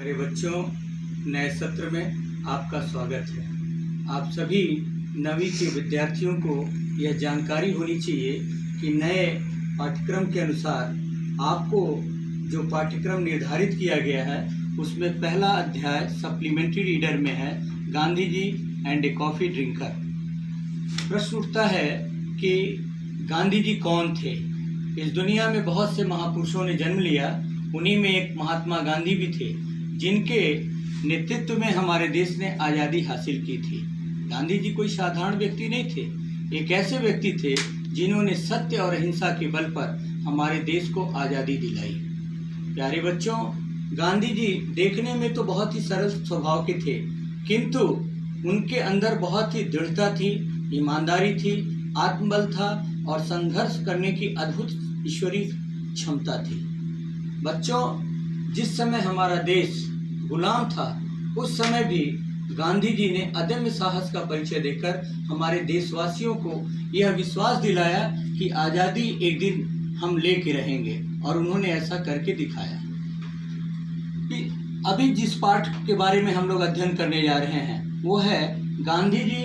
प्यारे बच्चों, नए सत्र में आपका स्वागत है। आप सभी 9वीं के विद्यार्थियों को यह जानकारी होनी चाहिए कि नए पाठ्यक्रम के अनुसार आपको जो पाठ्यक्रम निर्धारित किया गया है उसमें पहला अध्याय सप्लीमेंट्री रीडर में है Gandhi ji and A coffee drinker. प्रश्न उठता है कि गांधी जी कौन थे। इस दुनिया में बहुत से महापुरुषों ने जन्म लिया, उन्हीं में एक महात्मा गांधी भी थे जिनके नेतृत्व में हमारे देश ने आज़ादी हासिल की थी। गांधी जी कोई साधारण व्यक्ति नहीं थे, एक ऐसे व्यक्ति थे जिन्होंने सत्य और अहिंसा के बल पर हमारे देश को आज़ादी दिलाई। प्यारे बच्चों, गांधी जी देखने में तो बहुत ही सरल स्वभाव के थे, किंतु उनके अंदर बहुत ही दृढ़ता थी, ईमानदारी थी, आत्मबल था और संघर्ष करने की अद्भुत ईश्वरीय क्षमता थी। बच्चों, जिस समय हमारा देश गुलाम था उस समय भी गांधी जी ने अदम्य साहस का परिचय देकर हमारे देशवासियों को यह विश्वास दिलाया कि आज़ादी एक दिन हम लेके रहेंगे, और उन्होंने ऐसा करके दिखाया। कि अभी जिस पाठ के बारे में हम लोग अध्ययन करने जा रहे हैं वो है Gandhi ji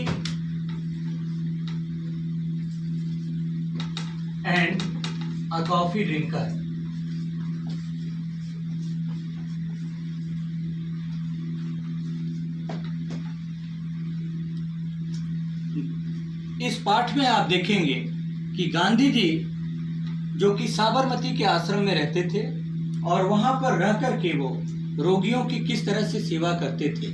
and a coffee drinker. इस पाठ में आप देखेंगे कि गांधी जी जो कि साबरमती के आश्रम में रहते थे और वहां पर रह कर के वो रोगियों की किस तरह से सेवा करते थे।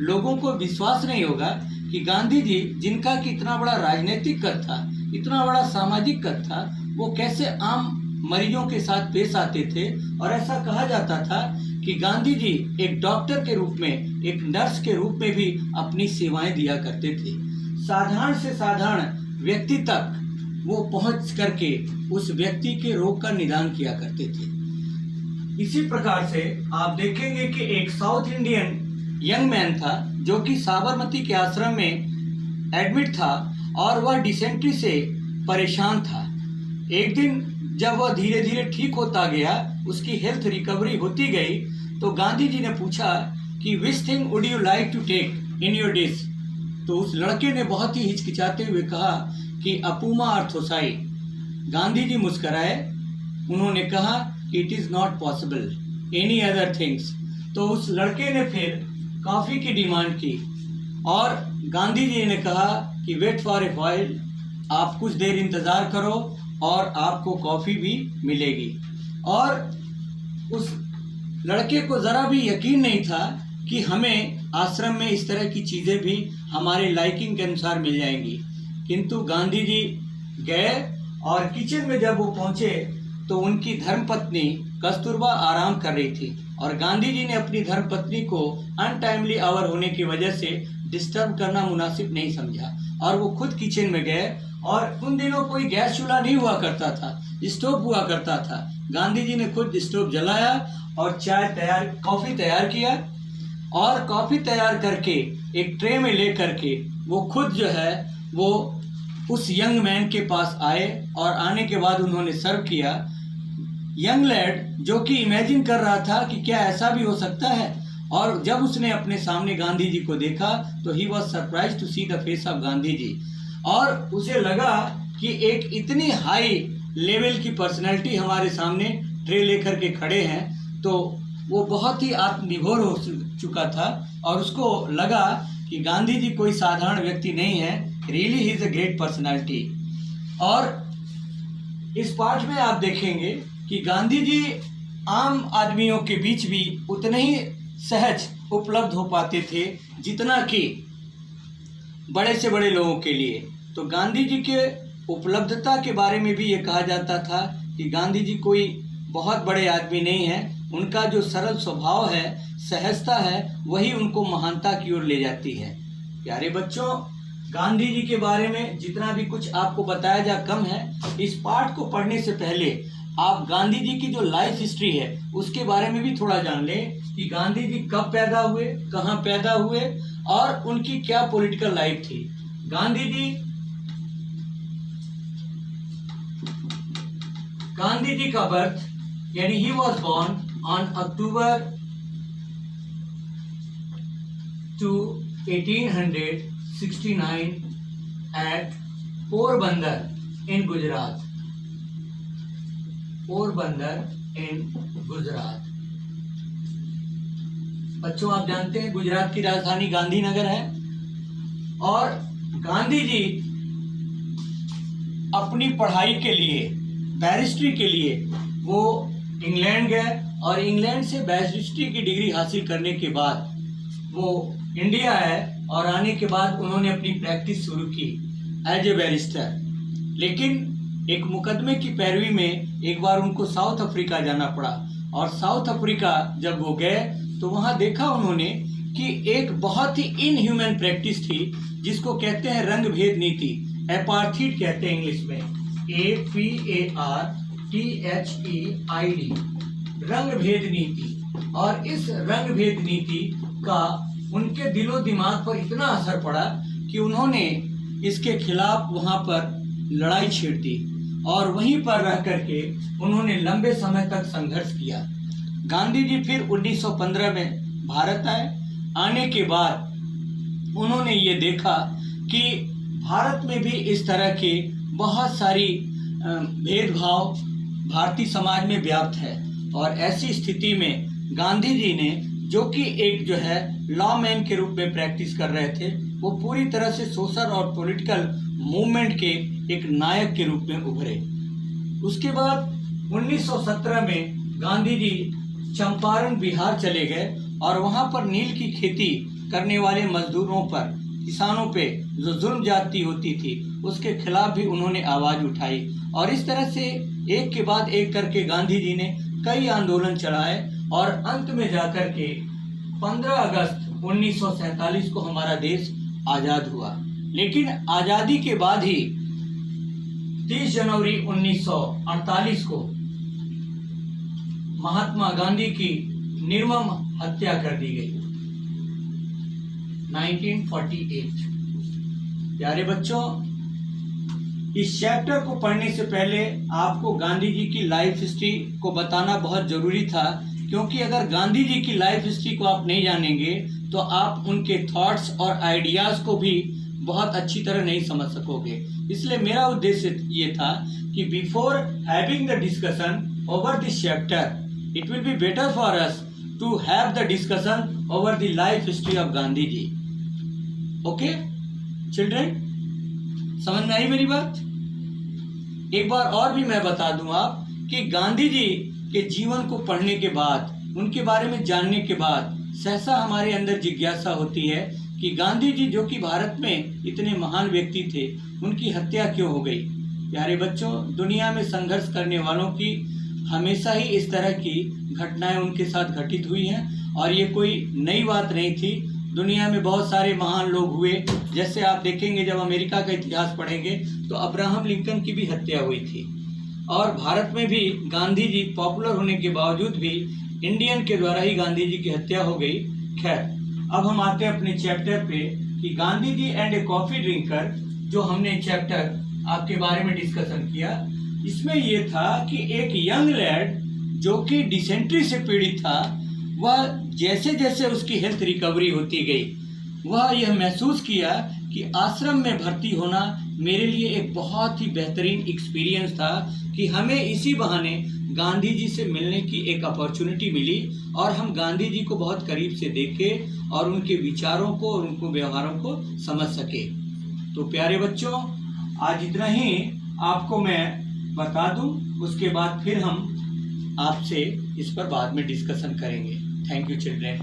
लोगों को विश्वास नहीं होगा कि गांधी जी, जिनका कि इतना बड़ा राजनीतिक कद था, इतना बड़ा सामाजिक कद था, वो कैसे आम मरीजों के साथ पेश आते थे। और ऐसा कहा जाता था कि गांधी जी एक डॉक्टर के रूप में, एक नर्स के रूप में भी अपनी सेवाएं दिया करते थे। साधारण से साधारण व्यक्ति तक वो पहुंच करके उस व्यक्ति के रोग का निदान किया करते थे। इसी प्रकार से आप देखेंगे कि एक साउथ इंडियन यंग मैन था जो कि साबरमती के आश्रम में एडमिट था और वह डिसेंट्री से परेशान था। एक दिन जब वह धीरे धीरे ठीक होता गया, उसकी हेल्थ रिकवरी होती गई, तो गांधी जी ने पूछा कि which thing would you like to take in your dish. तो उस लड़के ने बहुत ही हिचकिचाते हुए कहा कि अपूमा अर्थोसाई। गांधी जी मुस्कराए, उन्होंने कहा कि it is not possible any other things. तो उस लड़के ने फिर कॉफ़ी की डिमांड की और गांधी जी ने कहा कि वेट फॉर ए व्हाइल, आप कुछ देर इंतज़ार करो और आपको कॉफ़ी भी मिलेगी। और उस लड़के को ज़रा भी यकीन नहीं था कि हमें आश्रम में इस तरह की चीज़ें भी हमारे लाइकिंग के अनुसार मिल जाएंगी। किंतु गांधी जी गए और किचन में जब वो पहुँचे तो उनकी धर्मपत्नी कस्तूरबा आराम कर रही थी और गांधी जी ने अपनी धर्मपत्नी को अनटाइमली आवर होने की वजह से डिस्टर्ब करना मुनासिब नहीं समझा और वो खुद किचन में गए। और उन दिनों कोई गैस चूल्हा नहीं हुआ करता था, स्टोव हुआ करता था। गांधी जी ने खुद स्टोव जलाया और कॉफ़ी तैयार किया और कॉफ़ी तैयार करके एक ट्रे में ले करके वो खुद जो है वो उस यंग मैन के पास आए और आने के बाद उन्होंने सर्व किया। यंग लैड जो कि इमेजिन कर रहा था कि क्या ऐसा भी हो सकता है, और जब उसने अपने सामने गांधी जी को देखा तो he was surprise to see the face of Gandhi ji. और उसे लगा कि एक इतनी हाई लेवल की पर्सनैलिटी हमारे सामने ट्रे लेकर के खड़े हैं, तो वो बहुत ही आत्मनिर्भर हो चुका था और उसको लगा कि गांधी जी कोई साधारण व्यक्ति नहीं है, really he is a great personality. और इस पाठ में आप देखेंगे कि गांधी जी आम आदमियों के बीच भी उतने ही सहज उपलब्ध हो पाते थे जितना कि बड़े से बड़े लोगों के लिए। तो गांधी जी के उपलब्धता के बारे में भी ये कहा जाता था कि गांधी जी कोई बहुत बड़े आदमी नहीं है, उनका जो सरल स्वभाव है, सहजता है, वही उनको महानता की ओर ले जाती है। प्यारे बच्चों, गांधी जी के बारे में जितना भी कुछ आपको बताया जा कम है। इस पाठ को पढ़ने से पहले आप गांधी जी की जो लाइफ हिस्ट्री है उसके बारे में भी थोड़ा जान लें कि गांधी जी कब पैदा हुए, कहाँ पैदा हुए और उनकी क्या पॉलिटिकल लाइफ थी। गांधी जी का बर्थ यानी he was born on October to 1869 at Porbandar in Gujarat. Porbandar in Gujarat. बच्चों आप जानते हैं गुजरात की राजधानी गांधीनगर है और गांधी जी अपनी पढ़ाई के लिए, बैरिस्ट्री के लिए वो इंग्लैंड गए और इंग्लैंड से बैरिस्ट्री की डिग्री हासिल करने के बाद वो इंडिया आए और आने के बाद उन्होंने अपनी प्रैक्टिस शुरू की एज ए बैरिस्टर। लेकिन एक मुकदमे की पैरवी में एक बार उनको साउथ अफ्रीका जाना पड़ा और साउथ अफ्रीका जब वो गए तो वहाँ देखा उन्होंने कि एक बहुत ही इनह्यूमन प्रैक्टिस थी जिसको कहते हैं रंग भेद नीति, एपार्थीड कहते हैं इंग्लिश में, APARTHEID, रंग भेद नीति। और इस रंग भेद नीति का उनके दिलो दिमाग पर इतना असर पड़ा कि उन्होंने इसके खिलाफ वहाँ पर लड़ाई छेड़ दी और वहीं पर रह करके उन्होंने लंबे समय तक संघर्ष किया। गांधी जी फिर 1915 में भारत आए। आने के बाद उन्होंने ये देखा कि भारत में भी इस तरह के बहुत सारी भेदभाव भारतीय समाज में व्याप्त है और ऐसी स्थिति में गांधी जी ने, जो कि एक जो है लॉ मैन के रूप में प्रैक्टिस कर रहे थे, वो पूरी तरह से सोशल और पॉलिटिकल मूवमेंट के एक नायक के रूप में उभरे। उसके बाद 1917 में गांधी जी चंपारण बिहार चले गए और वहां पर नील की खेती करने वाले मजदूरों पर, किसानों पे जो जुल्म ज्यादती होती थी उसके खिलाफ भी उन्होंने आवाज उठाई और इस तरह से एक के बाद एक करके गांधी जी ने कई आंदोलन चलाए और अंत में जाकर के 15 अगस्त 1947 को हमारा देश आजाद हुआ। लेकिन आजादी के बाद ही 30 जनवरी 1948 को महात्मा गांधी की निर्मम हत्या कर दी गई। 1948। प्यारे बच्चों, इस चैप्टर को पढ़ने से पहले आपको गांधी जी की लाइफ हिस्ट्री को बताना बहुत जरूरी था, क्योंकि अगर गांधी जी की लाइफ हिस्ट्री को आप नहीं जानेंगे तो आप उनके थॉट्स और आइडियाज को भी बहुत अच्छी तरह नहीं समझ सकोगे। इसलिए मेरा उद्देश्य ये था कि before having the discussion over this chapter, it will be better for us to have the discussion over the life history of Gandhi ji. Okay children, समझ में आई मेरी बात? एक बार और भी मैं बता दूं आप कि गांधी जी के जीवन को पढ़ने के बाद, उनके बारे में जानने के बाद सहसा हमारे अंदर जिज्ञासा होती है कि गांधी जी जो कि भारत में इतने महान व्यक्ति थे, उनकी हत्या क्यों हो गई। प्यारे बच्चों, दुनिया में संघर्ष करने वालों की हमेशा ही इस तरह की घटनाएं उनके साथ घटित हुई हैं और ये कोई नई बात नहीं थी। दुनिया में बहुत सारे महान लोग हुए, जैसे आप देखेंगे जब अमेरिका का इतिहास पढ़ेंगे तो अब्राहम लिंकन की भी हत्या हुई थी और भारत में भी गांधी जी पॉपुलर होने के बावजूद भी इंडियन के द्वारा ही गांधी जी की हत्या हो गई। खैर, अब हम आते हैं अपने चैप्टर पे कि Gandhi ji and A coffee drinker, जो हमने चैप्टर आपके बारे में डिस्कशन किया। इसमें यह था कि एक यंग लैड जो कि डिसेंट्री से पीड़ित था, वह जैसे जैसे उसकी हेल्थ रिकवरी होती गई, वह यह महसूस किया कि आश्रम में भर्ती होना मेरे लिए एक बहुत ही बेहतरीन एक्सपीरियंस था कि हमें इसी बहाने गांधी जी से मिलने की एक अपॉर्चुनिटी मिली और हम गांधी जी को बहुत करीब से देखे और उनके विचारों को और उनके व्यवहारों को समझ सके। तो प्यारे बच्चों, आज इतना ही आपको मैं बता दूं, उसके बाद फिर हम आपसे इस पर बाद में डिस्कशन करेंगे। Thank you children.